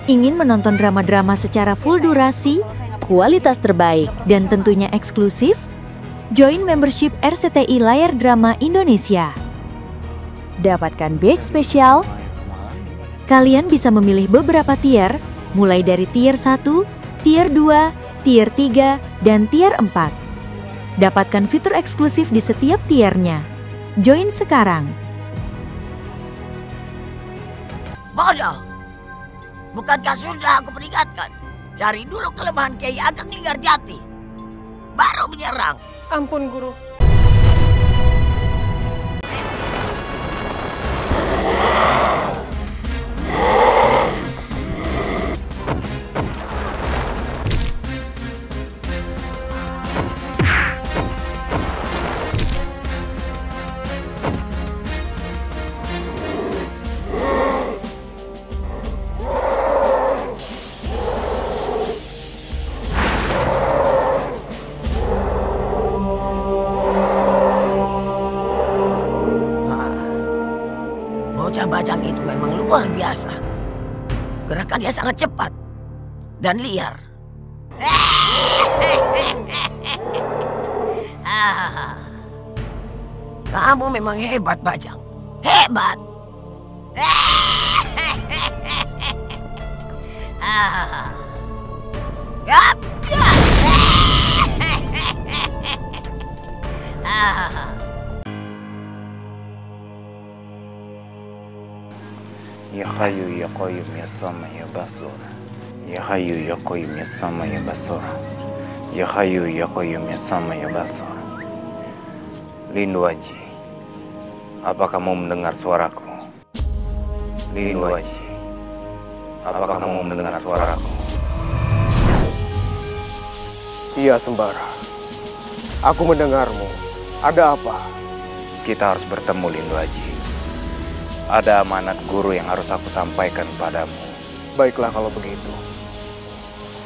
Ingin menonton drama-drama secara full durasi, kualitas terbaik, dan tentunya eksklusif? Join membership RCTI Layar Drama Indonesia. Dapatkan batch spesial. Kalian bisa memilih beberapa tier, mulai dari tier 1, tier 2, tier 3, dan tier 4. Dapatkan fitur eksklusif di setiap tiernya. Join sekarang. Bodoh! Bukankah sudah aku peringatkan? Cari dulu kelemahan Kiai Ageng Linggarjati, baru menyerang. Ampun, Guru. Bocah bajang itu memang luar biasa. Gerakannya sangat cepat dan liar. Kamu memang hebat, Bajang. Hebat. Yap. Ya Hayyu ya Qayyum ya Sama ya Basur. Ya Hayyu ya Qayyum ya Sama ya Basur. Ya Hayyu ya Qayyum ya Sama ya Basur. Lindu Aji, apa kamu mendengar suaraku? Lindu Aji, apakah kamu mendengar suaraku? Iya, Sembara. Aku mendengarmu. Ada apa? Kita harus bertemu, Lindu Aji. Ada amanat guru yang harus aku sampaikan padamu. Baiklah kalau begitu.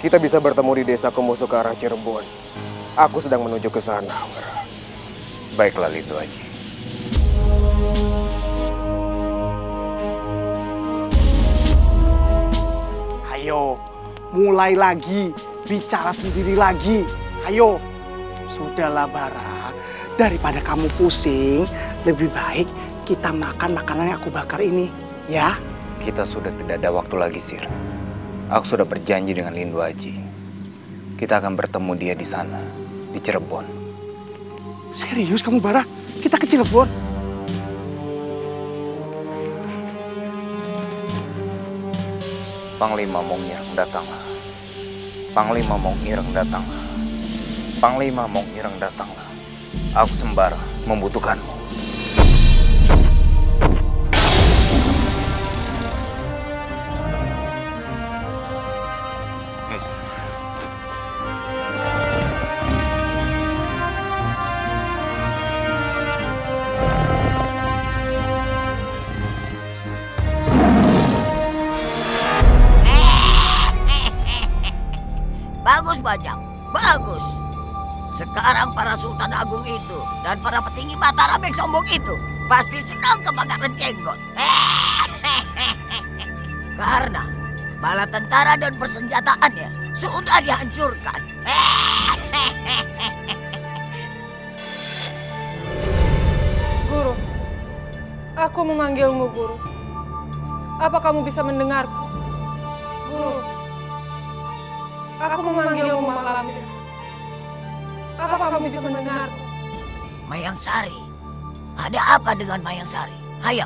Kita bisa bertemu di desa Kemusu ke arah Cirebon. Aku sedang menuju ke sana. Baiklah, Lindu Aji. Ayo, mulai lagi, bicara sendiri lagi. Ayo, sudahlah Bara. Daripada kamu pusing, lebih baik kita makan makanan yang aku bakar ini, ya? Kita sudah tidak ada waktu lagi, Sir. Aku sudah berjanji dengan Lindu Aji. Kita akan bertemu dia di sana, di Cirebon. Serius kamu, Bara? Kita ke Cirebon? Panglima Mongireng datanglah. Panglima Mongireng datanglah. Panglima Mongireng datanglah. Aku Sembara membutuhkanmu. Bagus, Bajang. Bagus. Sekarang para Sultan Agung itu dan para petinggi Mataram yang sombong itu pasti sedang kebakaran jenggot. Karena bala tentara dan persenjataannya sudah dihancurkan. Guru, aku memanggilmu, Guru. Apa kamu bisa mendengarku? Guru, aku memanggilmu malam ini. Apa kamu bisa mendengarku? Mayang Sari. Ada apa dengan Mayang Sari? Ayo.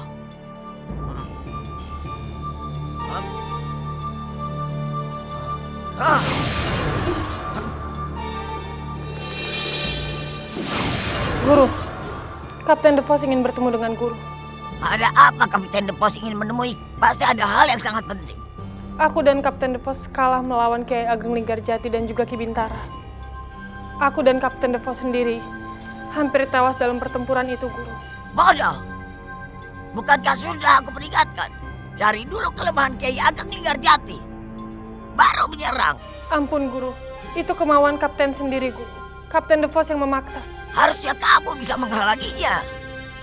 Guru, Kapten De Vos ingin bertemu dengan Guru. Ada apa Kapten De Vos ingin menemui? Pasti ada hal yang sangat penting. Aku dan Kapten De Vos kalah melawan Kiai Ageng Linggarjati dan juga Ki Bintara. Aku dan Kapten De Vos sendiri hampir tewas dalam pertempuran itu, Guru. Bodoh! Bukankah sudah aku peringatkan? Cari dulu kelemahan Kiai Ageng Linggarjati, baru menyerang. Ampun, Guru. Itu kemauan Kapten sendiri, Guru. Kapten De Vos yang memaksa. Harusnya kamu bisa menghalanginya.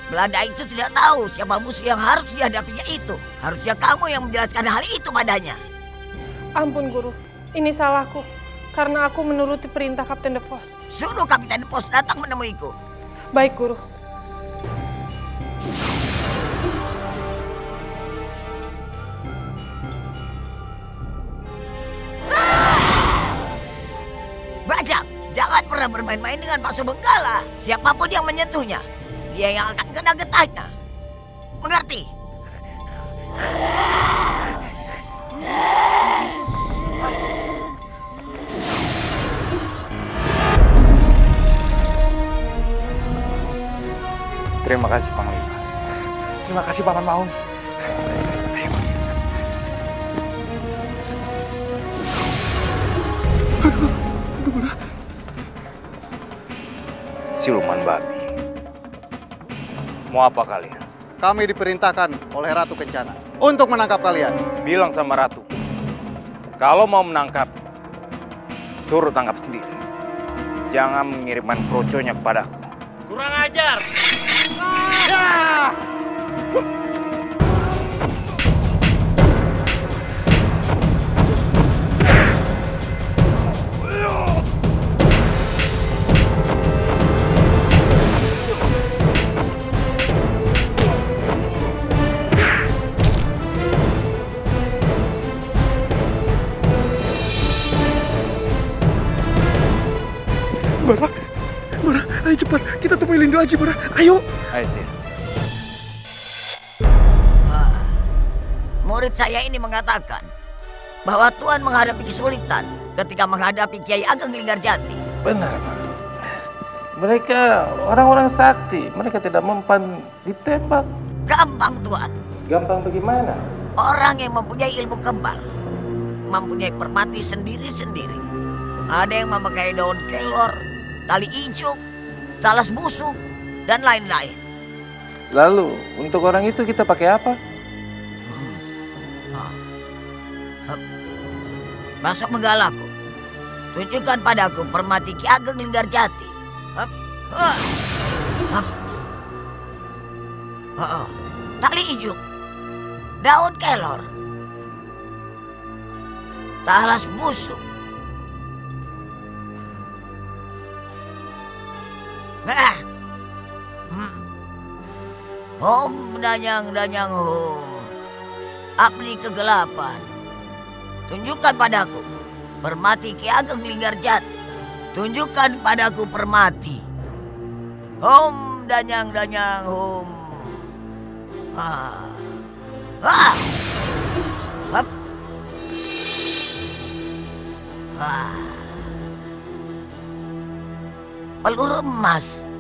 Belanda itu tidak tahu siapa musuh yang harus dihadapinya itu. Harusnya kamu yang menjelaskan hal itu padanya. Ampun Guru, ini salahku. Karena aku menuruti perintah Kapten DeVos. Suruh Kapten DeVos datang menemuiku. Baik Guru. Bajak, jangan pernah bermain-main dengan Pasu Benggala. Siapapun yang menyentuhnya, dia yang akan kena getahnya. Mengerti? Terima kasih Panglima. Terima kasih Paman Maung. Ayo. Siluman babi. Mau apa kalian? Kami diperintahkan oleh Ratu Kencana untuk menangkap kalian. Bilang sama Ratu, kalau mau menangkap, suruh tangkap sendiri. Jangan mengirimkan kroconya kepadaku. Kurang ajar! Bara, ayo cepat, kita temui Lindo Aji, Bara. Ayo. Ayo sih. Murid saya ini mengatakan bahwa Tuhan menghadapi kesulitan ketika menghadapi Kiai Ageng Linggarjati. Benar, Pak. Mereka orang-orang sakti, mereka tidak mempan ditembak. Gampang Tuhan. Gampang bagaimana? Orang yang mempunyai ilmu kebal mempunyai permati sendiri-sendiri. Ada yang memakai daun kelor, tali ijuk, talas busuk, dan lain-lain. Lalu, untuk orang itu kita pakai apa? Masuk menggalaku. Tunjukkan padaku permati Ki Ageng Linggarjati. Tali ijuk, daun kelor, talas busuk. Om danyang-danyang hom, abdi kegelapan. Tunjukkan padaku permati Ki Ageng Linggarjati. Tunjukkan padaku permati. Om danyang-danyang hom. Peluru emas.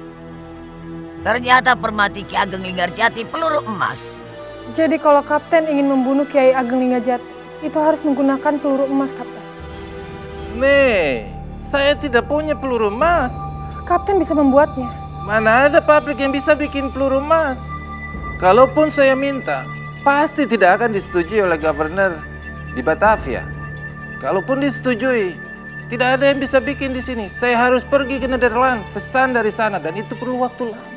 Ternyata permati Ki Ageng Linggarjati peluru emas. Jadi kalau Kapten ingin membunuh Kiai Ageng Linggarjati, itu harus menggunakan peluru emas, Kapten. Nih, saya tidak punya peluru emas. Kapten bisa membuatnya. Mana ada pabrik yang bisa bikin peluru emas? Kalaupun saya minta, pasti tidak akan disetujui oleh governor di Batavia. Kalaupun disetujui, tidak ada yang bisa bikin di sini. Saya harus pergi ke Nederland, pesan dari sana, dan itu perlu waktu lama.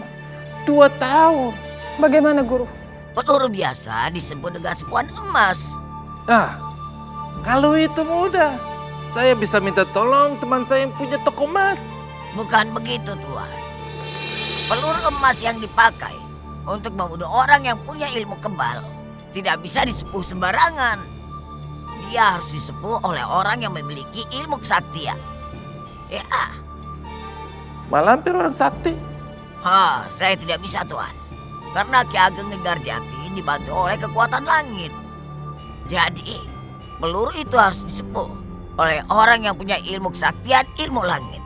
2 tahun. Bagaimana, Guru? Peluru biasa disebut dengan sepuan emas. Nah, kalau itu mudah, saya bisa minta tolong teman saya yang punya toko emas. Bukan begitu, Tuan. Peluru emas yang dipakai untuk membunuh orang yang punya ilmu kebal tidak bisa disepuh sembarangan. Dia harus disepuh oleh orang yang memiliki ilmu kesaktian. Ya. Malampir orang sakti. Saya tidak bisa, Tuan. Karena Ki Ageng Linggarjati dibantu oleh kekuatan langit. Jadi, peluru itu harus disepuh oleh orang yang punya ilmu kesaktian, ilmu langit.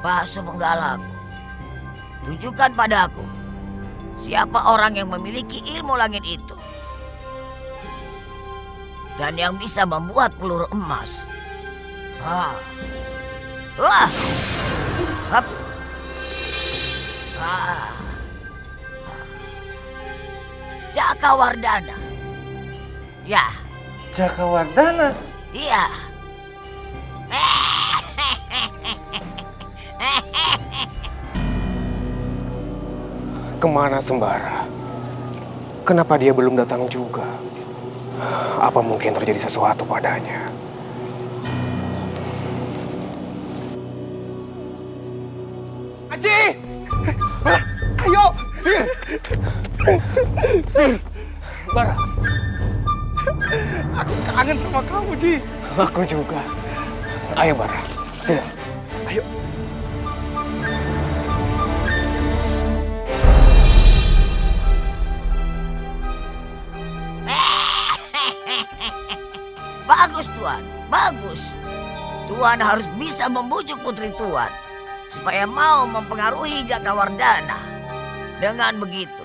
Pasu Benggalaku, tunjukkan padaku siapa orang yang memiliki ilmu langit itu dan yang bisa membuat peluru emas. Jakawardhana. Ya. Jakawardhana? Iya. Kemana Sembara? Kenapa dia belum datang juga? Apa mungkin terjadi sesuatu padanya? Aji! Ayo! Sin! Bara! Aku kangen sama kamu, Ji. Aku juga. Ayo Bara, sini. Ayo. Bagus Tuan, bagus. Tuan harus bisa membujuk putri Tuan supaya mau mempengaruhi Jakawardhana. Dengan begitu,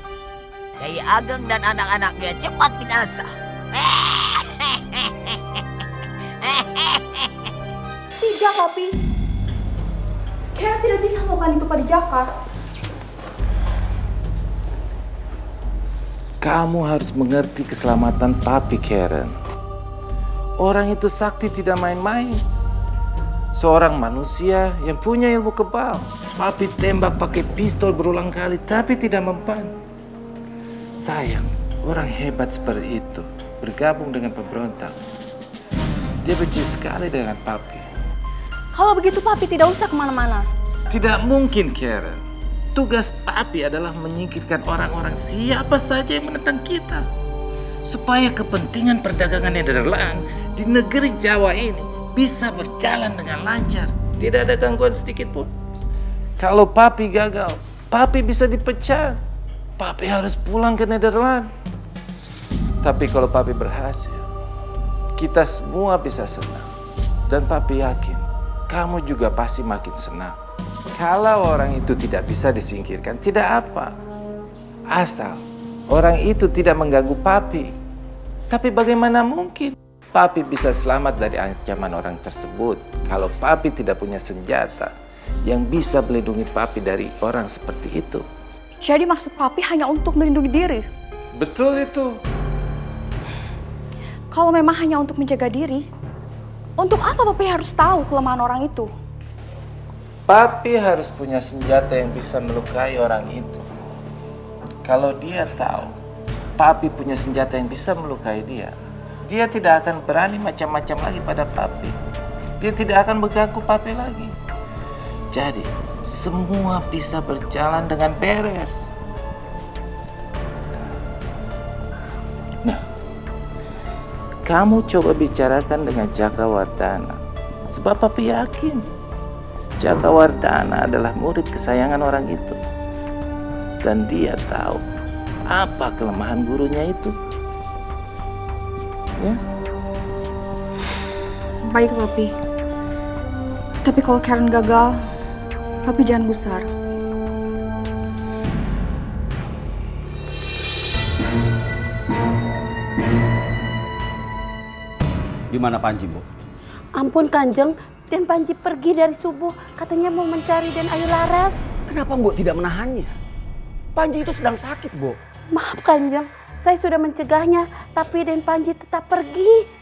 Kyai Ageng dan anak-anaknya cepat binasa. Tidak, Papi. Kera tidak bisa melakukan itu pada Jaka. Kamu harus mengerti keselamatan Papi, Karen. Orang itu sakti tidak main-main. Seorang manusia yang punya ilmu kebal. Papi tembak pakai pistol berulang kali tapi tidak mempan. Sayang, orang hebat seperti itu bergabung dengan pemberontak. Dia benci sekali dengan Papi. Kalau begitu Papi tidak usah kemana-mana. Tidak mungkin, Karen. Tugas Papi adalah menyingkirkan orang-orang siapa saja yang menentang kita. Supaya kepentingan perdagangan Nederland di negeri Jawa ini bisa berjalan dengan lancar. Tidak ada gangguan sedikit pun. Kalau Papi gagal, Papi bisa dipecat. Papi harus pulang ke Nederland. Tapi kalau Papi berhasil, kita semua bisa senang. Dan Papi yakin, kamu juga pasti makin senang. Kalau orang itu tidak bisa disingkirkan, tidak apa. Asal orang itu tidak mengganggu Papi. Tapi bagaimana mungkin Papi bisa selamat dari ancaman orang tersebut kalau Papi tidak punya senjata yang bisa melindungi Papi dari orang seperti itu? Jadi maksud Papi hanya untuk melindungi diri? Betul itu. Kalau memang hanya untuk menjaga diri, untuk apa Papi harus tahu kelemahan orang itu? Papi harus punya senjata yang bisa melukai orang itu. Kalau dia tahu Papi punya senjata yang bisa melukai dia, dia tidak akan berani macam-macam lagi pada Papi. Dia tidak akan mengganggu Papi lagi. Jadi, semua bisa berjalan dengan beres. Nah, kamu coba bicarakan dengan Jakawardhana. Sebab Papi yakin Jakawardhana adalah murid kesayangan orang itu. Dan dia tahu apa kelemahan gurunya itu. Ya. Baik, Papi. Tapi kalau Karen gagal, Papi jangan gusar. Di mana Panji, Bu? Ampun Kanjeng, Den Panji pergi dari subuh, katanya mau mencari Den Ayu Laras. Kenapa Mbok tidak menahannya? Panji itu sedang sakit, Bu. Maaf Kanjeng, saya sudah mencegahnya, tapi Den Panji tetap pergi.